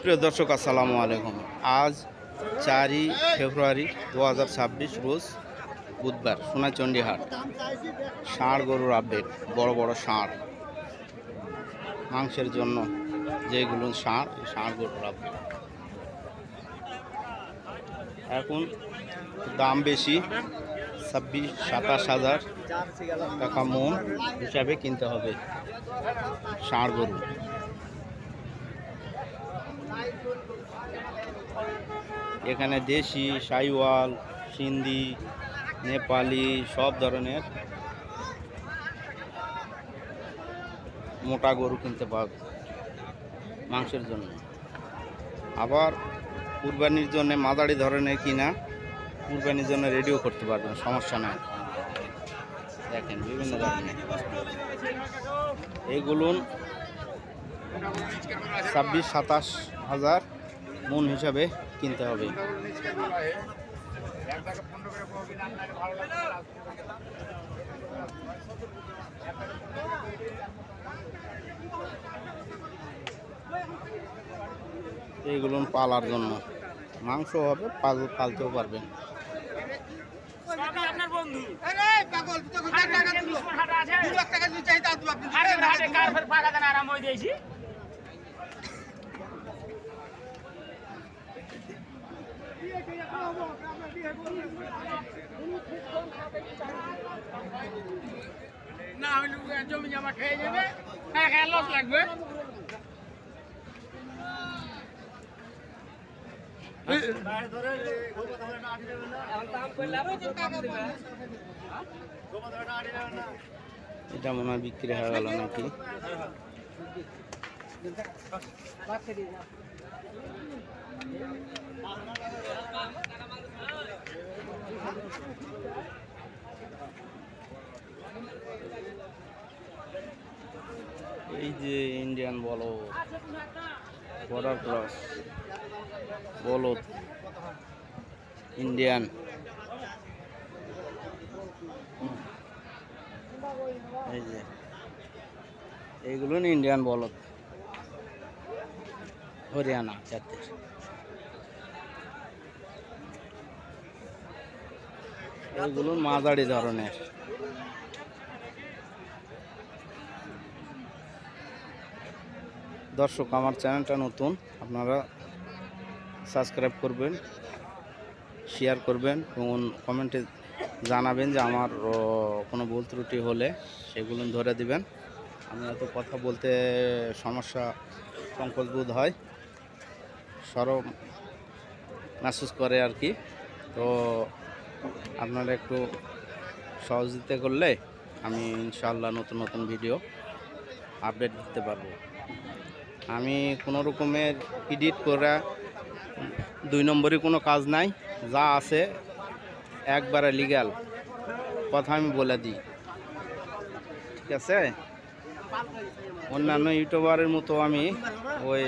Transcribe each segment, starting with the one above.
প্রিয় দর্শক আসসালামু আলাইকুম। আজ 4 ফেব্রুয়ারি 2026 রোজ বুধবার সোনাচন্ডী হাট। ষাঁড় গরুর আপডেট। বড় বড় ষাঁড় মাংসের জন্য যেগুলো ষাঁড় গরুর আপডেট। এখন দাম বেশি, 26-27 হাজার টাকা মন হিসাবে কিনতে হবে ষাঁড় গরু। এখানে দেশি, সাইওয়াল, সিন্ধি, নেপালি সব ধরনের মোটা গরু কিনতে পারবে মাংসের জন্য। আবার কুরবানির জন্য মাঝারি ধরনের কিনা কুরবানির জন্য রেডিও করতে পারবেন, সমস্যা নাই। দেখেন বিভিন্ন ধরনের এইগুলো 26-27 হাজার মন হিসাবে কিনতে হবে। এইগুলো পালার জন্য, মাংস হবে, পালতেও পারবেন। না হলে জমি জমা খেয়ে যাবে, লস লাগবে। এটা মনে হয় বিক্রি হয়ে গেল নাকি? এই যে ইন্ডিয়ান বলদ, বর্ডার ক্রস বলদ ইন্ডিয়ান। এই যে এইগুলো ইন্ডিয়ান বলদ, হরিয়ানা জাতের। এইগুলো মাঝারি ধরনের। দর্শক, আমার চ্যানেলটা নতুন, আপনারা সাবস্ক্রাইব করবেন, শেয়ার করবেন এবং কমেন্টে জানাবেন যে আমার কোনো ভুল ত্রুটি হলে সেগুলো ধরে দিবেন। আমি এত কথা বলতে সমস্যা, সংকোচ বোধ হয়, সরম মেসেজ করে আর কি। তো আপনারা একটু সহযোগিতা করলে আমি ইনশাআল্লাহ নতুন নতুন ভিডিও আপডেট দিতে পারবো। আমি কোনো রকমের এডিট করা 2 নম্বরই কোনো কাজ নাই, যা আছে একবারে লিগ্যাল কথা আমি বলে দিই, ঠিক আছে? অন্যান্য ইউটিউবারের মতো আমি ওই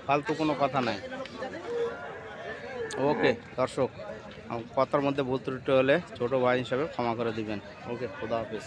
ফালতু কোনো কথা নাই। ওকে দর্শক, কথার মধ্যে ভুল ত্রুটি হলে ছোটো ভাই হিসাবে ক্ষমা করে দিবেন। ওকে, খোদা হাফেজ।